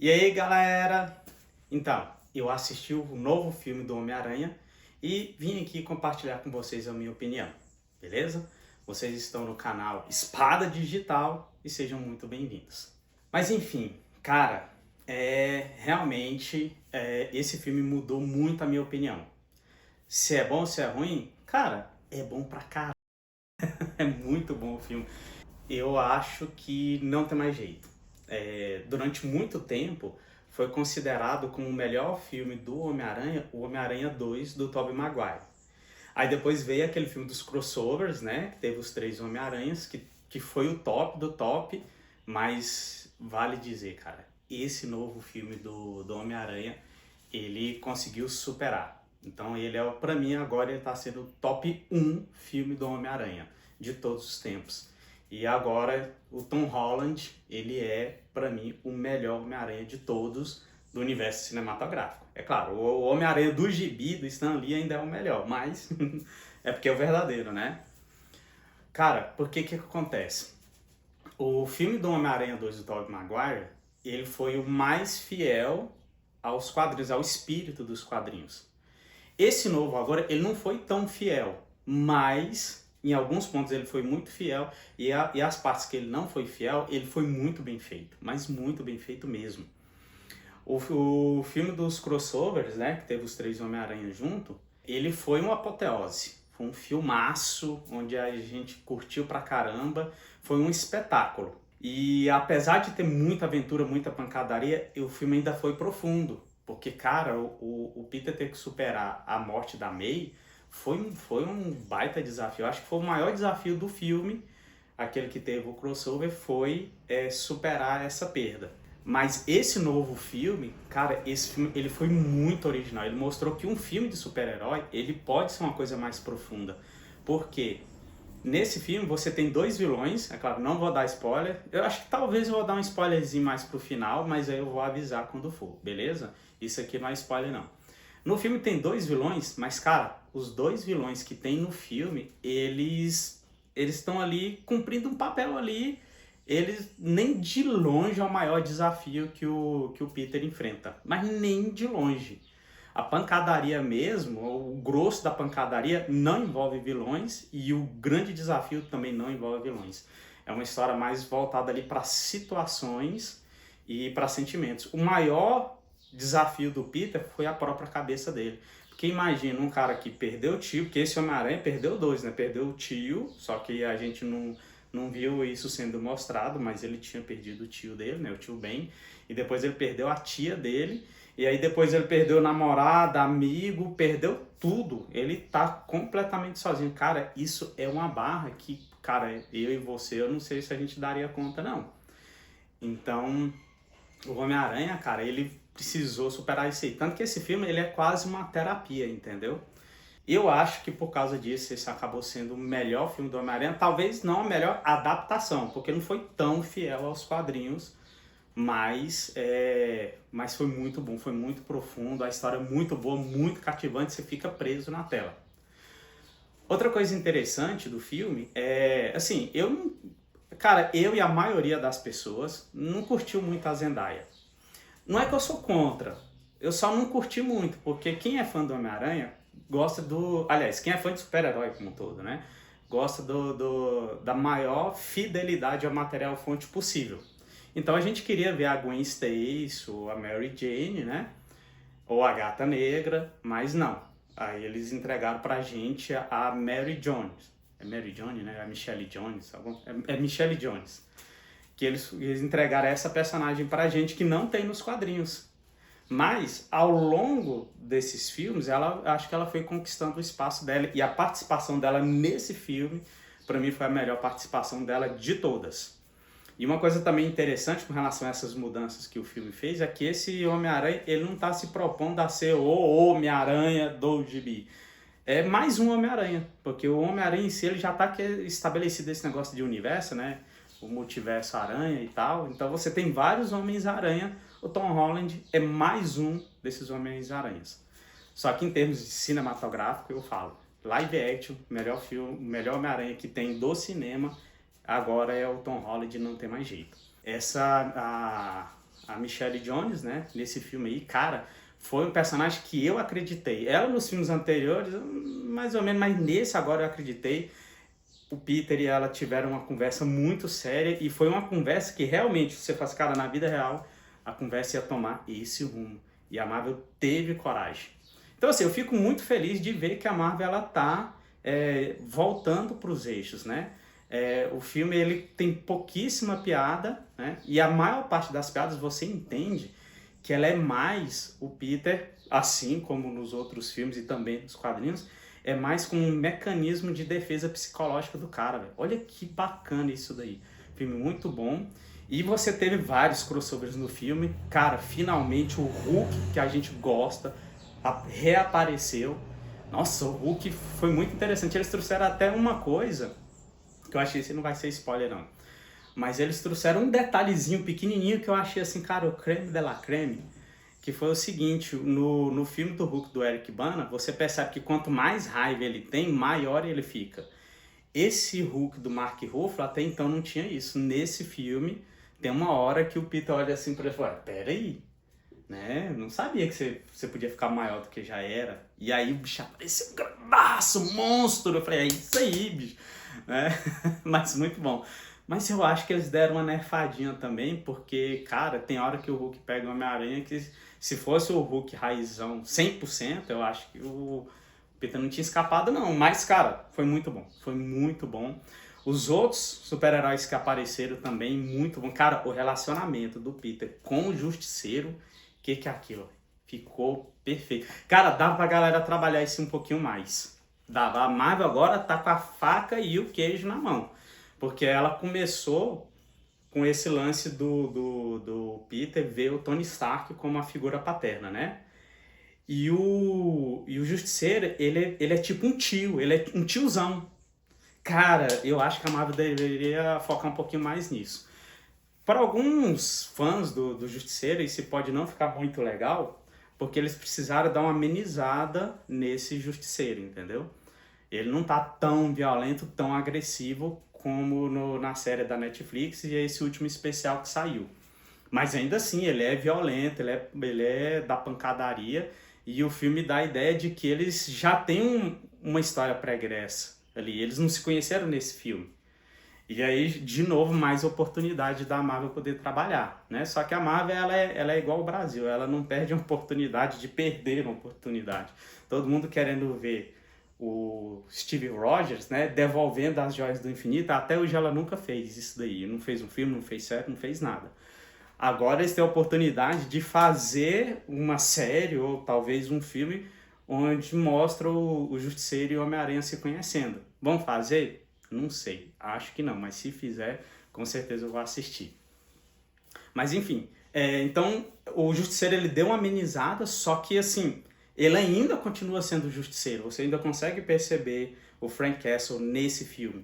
E aí, galera? Então, eu assisti o novo filme do Homem-Aranha e vim aqui compartilhar com vocês a minha opinião, beleza? Vocês estão no canal Espada Digital e sejam muito bem-vindos. Mas enfim, cara, realmente esse filme mudou muito a minha opinião. Se é bom ou se é ruim, cara, é bom pra caralho. É muito bom o filme. Eu acho que não tem mais jeito. Durante muito tempo foi considerado como o melhor filme do Homem-Aranha, o Homem-Aranha 2 do Tobey Maguire. Aí depois veio aquele filme dos crossovers, né? Que teve os três Homem-Aranhas, que foi o top do top, mas vale dizer, cara, esse novo filme do Homem-Aranha, ele conseguiu superar. Então ele é, pra mim agora ele tá sendo o top um filme do Homem-Aranha de todos os tempos. E agora o Tom Holland, ele é, pra mim, o melhor Homem-Aranha de todos do universo cinematográfico. É claro, o Homem-Aranha do gibi, do Stan Lee, ainda é o melhor, mas é porque é o verdadeiro, né? Cara, por que acontece? O filme do Homem-Aranha 2 do Tobey Maguire, ele foi o mais fiel aos quadrinhos, ao espírito dos quadrinhos. Esse novo agora, ele não foi tão fiel, mas em alguns pontos ele foi muito fiel e as partes que ele não foi fiel, ele foi muito bem feito, mas muito bem feito mesmo. O filme dos crossovers, né, que teve os três Homem-Aranha junto, ele foi uma apoteose. Foi um filmaço onde a gente curtiu pra caramba, foi um espetáculo. E apesar de ter muita aventura, muita pancadaria, o filme ainda foi profundo. Porque, cara, o Peter ter que superar a morte da May foi um baita desafio. Eu acho que foi o maior desafio do filme, aquele que teve o crossover, foi superar essa perda. Mas esse novo filme, cara, esse filme ele foi muito original. Ele mostrou que um filme de super-herói, ele pode ser uma coisa mais profunda. Por quê? Nesse filme você tem dois vilões, é claro, não vou dar spoiler. Eu acho que talvez eu vou dar um spoilerzinho mais pro final, mas aí eu vou avisar quando for, beleza? Isso aqui não é spoiler não. No filme tem dois vilões, mas cara, os dois vilões que tem no filme, eles estão ali cumprindo um papel ali. Eles nem de longe é o maior desafio que o Peter enfrenta, mas nem de longe. A pancadaria mesmo, o grosso da pancadaria não envolve vilões e o grande desafio também não envolve vilões. É uma história mais voltada ali para situações e para sentimentos. O maior desafio do Peter foi a própria cabeça dele. Porque imagina um cara que perdeu o tio, porque esse Homem-Aranha perdeu dois, né? Perdeu o tio, só que a gente não viu isso sendo mostrado, mas ele tinha perdido o tio dele, né? O tio Ben. E depois ele perdeu a tia dele. E aí depois ele perdeu namorada, amigo, perdeu tudo. Ele tá completamente sozinho. Cara, isso é uma barra que, cara, eu e você, eu não sei se a gente daria conta, não. Então, o Homem-Aranha, cara, ele precisou superar isso aí. Tanto que esse filme, ele é quase uma terapia, entendeu? Eu acho que por causa disso, esse acabou sendo o melhor filme do Homem-Aranha. Talvez não a melhor adaptação, porque não foi tão fiel aos quadrinhos, mas foi muito bom, foi muito profundo, a história é muito boa, muito cativante, você fica preso na tela. Outra coisa interessante do filme é, assim, eu e a maioria das pessoas não curtiu muito a Zendaya. Não é que eu sou contra, eu só não curti muito, porque quem é fã do Homem-Aranha gosta do... Aliás, quem é fã de super-herói como um todo, né? Gosta da maior fidelidade ao material fonte possível. Então a gente queria ver a Gwen Stacy, ou a Mary Jane, né? Ou a Gata Negra, mas não. Aí eles entregaram pra gente a Mary Jones. É Mary Jones, né? A Michelle Jones. É Michelle Jones. Que eles entregaram essa personagem pra gente que não tem nos quadrinhos. Mas, ao longo desses filmes, acho que ela foi conquistando o espaço dela. E a participação dela nesse filme, pra mim, foi a melhor participação dela de todas. E uma coisa também interessante com relação a essas mudanças que o filme fez é que esse Homem-Aranha, ele não está se propondo a ser o Homem-Aranha do gibi. É mais um Homem-Aranha, porque o Homem-Aranha em si ele já está estabelecido esse negócio de universo, né? O multiverso aranha e tal. Então você tem vários Homens-Aranha, o Tom Holland é mais um desses Homens-Aranhas. Só que em termos de cinematográfico, eu falo, live action, melhor filme, melhor Homem-Aranha que tem do cinema, agora é o Tom Holland, não tem mais jeito. a Michelle Jones, né, nesse filme aí, cara, foi um personagem que eu acreditei. Ela nos filmes anteriores, mais ou menos, mas nesse agora eu acreditei. O Peter e ela tiveram uma conversa muito séria e foi uma conversa que realmente, se você faz, cara, na vida real, a conversa ia tomar esse rumo. E a Marvel teve coragem. Então, assim, eu fico muito feliz de ver que a Marvel, ela tá voltando para os eixos, né? O filme, ele tem pouquíssima piada, né? E a maior parte das piadas você entende que ela é mais o Peter, assim como nos outros filmes e também nos quadrinhos, é mais como um mecanismo de defesa psicológica do cara, velho. Olha que bacana isso daí. Filme muito bom. E você teve vários crossovers no filme. Cara, finalmente o Hulk que a gente gosta reapareceu. Nossa, o Hulk foi muito interessante. Eles trouxeram até uma coisa que eu achei que não vai ser spoiler não. Mas eles trouxeram um detalhezinho pequenininho que eu achei assim, cara, o creme de la creme. Que foi o seguinte, no filme do Hulk do Eric Bana, você percebe que quanto mais raiva ele tem, maior ele fica. Esse Hulk do Mark Ruffalo até então não tinha isso. Nesse filme, tem uma hora que o Peter olha assim pra ele e fala, peraí, né? Não sabia que você podia ficar maior do que já era. E aí o bicho apareceu, gradaço, monstro. Eu falei, é isso aí, bicho. Né? Mas muito bom. Mas eu acho que eles deram uma nerfadinha também, porque, cara, tem hora que o Hulk pega o Homem-Aranha que se fosse o Hulk raizão 100%, eu acho que o Peter não tinha escapado não. Mas, cara, foi muito bom. Foi muito bom. Os outros super-heróis que apareceram também, muito bom. Cara, o relacionamento do Peter com o Justiceiro, que é aquilo? Ficou perfeito. Cara, dava pra galera trabalhar isso um pouquinho mais. Dava. A Marvel agora tá com a faca e o queijo na mão. Porque ela começou com esse lance do Peter ver o Tony Stark como uma figura paterna, né? E o Justiceiro, ele é tipo um tio, ele é um tiozão. Cara, eu acho que a Marvel deveria focar um pouquinho mais nisso. Para alguns fãs do Justiceiro, isso pode não ficar muito legal, porque eles precisaram dar uma amenizada nesse Justiceiro, entendeu? Ele não tá tão violento, tão agressivo como na série da Netflix e esse último especial que saiu. Mas ainda assim, ele é violento, ele é da pancadaria e o filme dá a ideia de que eles já têm uma história pregressa ali. Eles não se conheceram nesse filme. E aí, de novo, mais oportunidade da Marvel poder trabalhar, né? Só que a Marvel, ela é igual ao Brasil, ela não perde a oportunidade de perder uma oportunidade. Todo mundo querendo ver o Steve Rogers, né, devolvendo as joias do infinito, até hoje ela nunca fez isso daí, não fez um filme, não fez série, não fez nada. Agora eles têm a oportunidade de fazer uma série ou talvez um filme onde mostra o Justiceiro e o Homem-Aranha se conhecendo. Vão fazer? Não sei, acho que não, mas se fizer, com certeza eu vou assistir. Mas enfim, então o Justiceiro ele deu uma amenizada, só que assim, ele ainda continua sendo o Justiceiro, você ainda consegue perceber o Frank Castle nesse filme.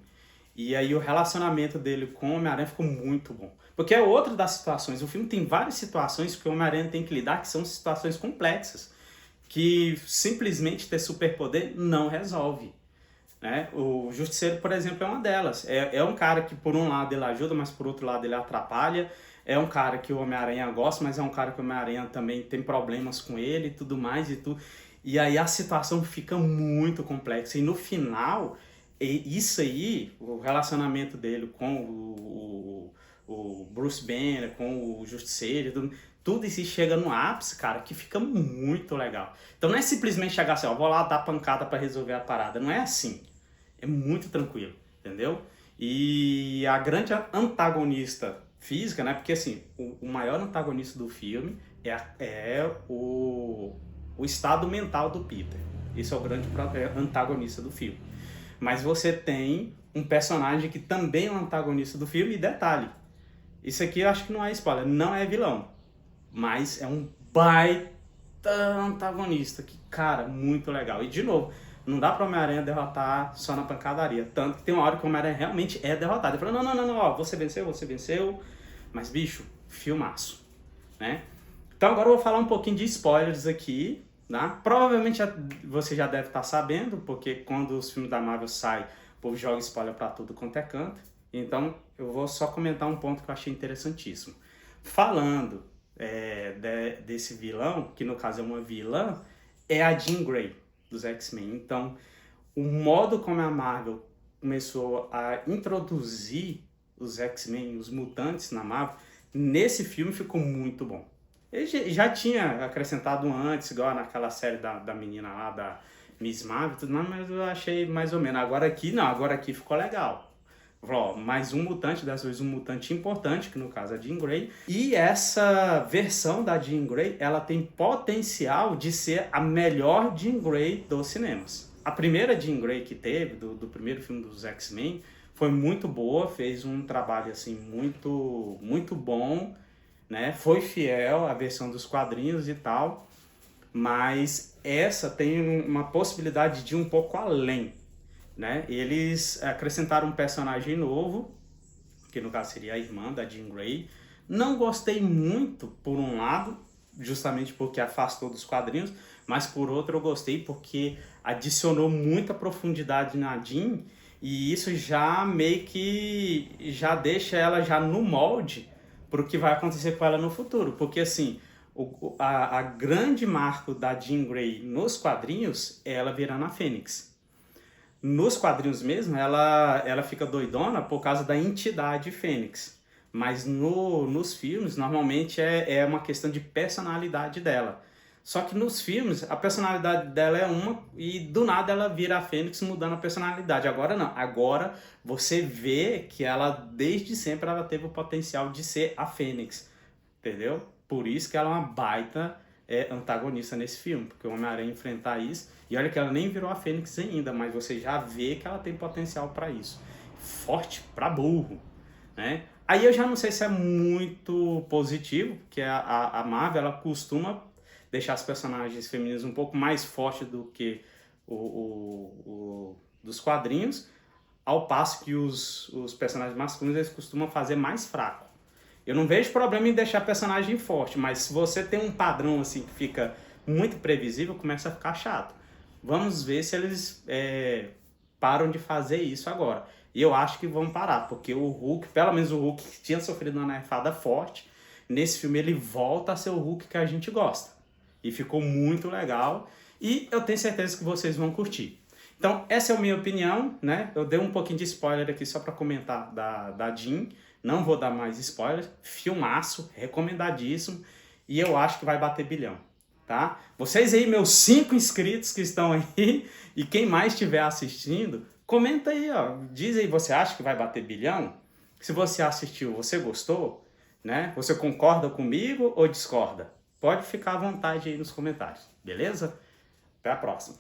E aí o relacionamento dele com o Homem-Aranha ficou muito bom. Porque é outra das situações, o filme tem várias situações que o Homem-Aranha tem que lidar, que são situações complexas, que simplesmente ter superpoder não resolve. Né? O Justiceiro, por exemplo, é uma delas. É um cara que por um lado ele ajuda, mas por outro lado ele atrapalha. É um cara que o Homem-Aranha gosta, mas é um cara que o Homem-Aranha também tem problemas com ele e tudo mais e tudo. E aí a situação fica muito complexa. E no final, isso aí, o relacionamento dele com o Bruce Banner, com o Justiceiro, tudo isso chega no ápice, cara, que fica muito legal. Então não é simplesmente chegar assim, ó, vou lá dar pancada pra resolver a parada. Não é assim. É muito tranquilo, entendeu? E a grande antagonista física, né? Porque assim, o maior antagonista do filme é o estado mental do Peter. Esse é o grande antagonista do filme. Mas você tem um personagem que também é um antagonista do filme, e detalhe, isso aqui eu acho que não é spoiler, não é vilão, mas é um baita antagonista, que, cara, muito legal. E de novo, não dá pra Homem-Aranha derrotar só na pancadaria, tanto que tem uma hora que o Homem-Aranha realmente é derrotado. Ele fala, não, ó, você venceu, mas bicho, filmaço, né? Então agora eu vou falar um pouquinho de spoilers aqui, tá? Provavelmente você já deve estar sabendo, porque quando os filmes da Marvel saem, o povo joga spoiler pra tudo quanto é canto. Então eu vou só comentar um ponto que eu achei interessantíssimo. Falando desse vilão, que no caso é uma vilã, é a Jean Grey, dos X-Men. Então, o modo como a Marvel começou a introduzir os X-Men, os mutantes na Marvel, nesse filme ficou muito bom. Ele já tinha acrescentado antes, igual naquela série da menina lá, da Miss Marvel, tudo mais, mas eu achei mais ou menos. Agora aqui, não, agora aqui ficou legal. Ó, mais um mutante, dessa vez um mutante importante, que no caso é a Jean Grey. E essa versão da Jean Grey, ela tem potencial de ser a melhor Jean Grey dos cinemas. A primeira Jean Grey que teve, do primeiro filme dos X-Men, foi muito boa, fez um trabalho assim muito, muito bom, né? Foi fiel à versão dos quadrinhos e tal, mas essa tem uma possibilidade de ir um pouco além, né? Eles acrescentaram um personagem novo, que no caso seria a irmã da Jean Grey. Não gostei muito, por um lado, justamente porque afastou dos quadrinhos, mas por outro eu gostei porque adicionou muita profundidade na Jean, e isso já meio que já deixa ela já no molde para o que vai acontecer com ela no futuro. Porque assim, a grande marco da Jean Grey nos quadrinhos é ela virando a Fênix. Nos quadrinhos mesmo, ela fica doidona por causa da entidade Fênix. Mas nos filmes, normalmente é uma questão de personalidade dela. Só que nos filmes, a personalidade dela é uma e do nada ela vira a Fênix mudando a personalidade. Agora não. Agora você vê que ela, desde sempre, ela teve o potencial de ser a Fênix. Entendeu? Por isso que ela é uma baita antagonista nesse filme. Porque o Homem-Aranha enfrentar isso. E olha que ela nem virou a Fênix ainda, mas você já vê que ela tem potencial para isso. Forte pra burro, né? Aí eu já não sei se é muito positivo, porque a Marvel, ela costuma deixar as personagens femininas um pouco mais fortes do que dos quadrinhos, ao passo que os personagens masculinos eles costumam fazer mais fraco. Eu não vejo problema em deixar personagem forte, mas se você tem um padrão assim que fica muito previsível, começa a ficar chato. Vamos ver se eles param de fazer isso agora. E eu acho que vão parar, porque o Hulk, pelo menos o Hulk que tinha sofrido uma nerfada forte, nesse filme ele volta a ser o Hulk que a gente gosta. E ficou muito legal. E eu tenho certeza que vocês vão curtir. Então, essa é a minha opinião, né? Eu dei um pouquinho de spoiler aqui só para comentar da Jean. Não vou dar mais spoilers. Filmaço, recomendadíssimo. E eu acho que vai bater bilhão, tá? Vocês aí, meus 5 inscritos que estão aí, e quem mais estiver assistindo, comenta aí, ó. Diz aí, você acha que vai bater bilhão? Se você assistiu, você gostou? Né? Você concorda comigo ou discorda? Pode ficar à vontade aí nos comentários, beleza? Até a próxima.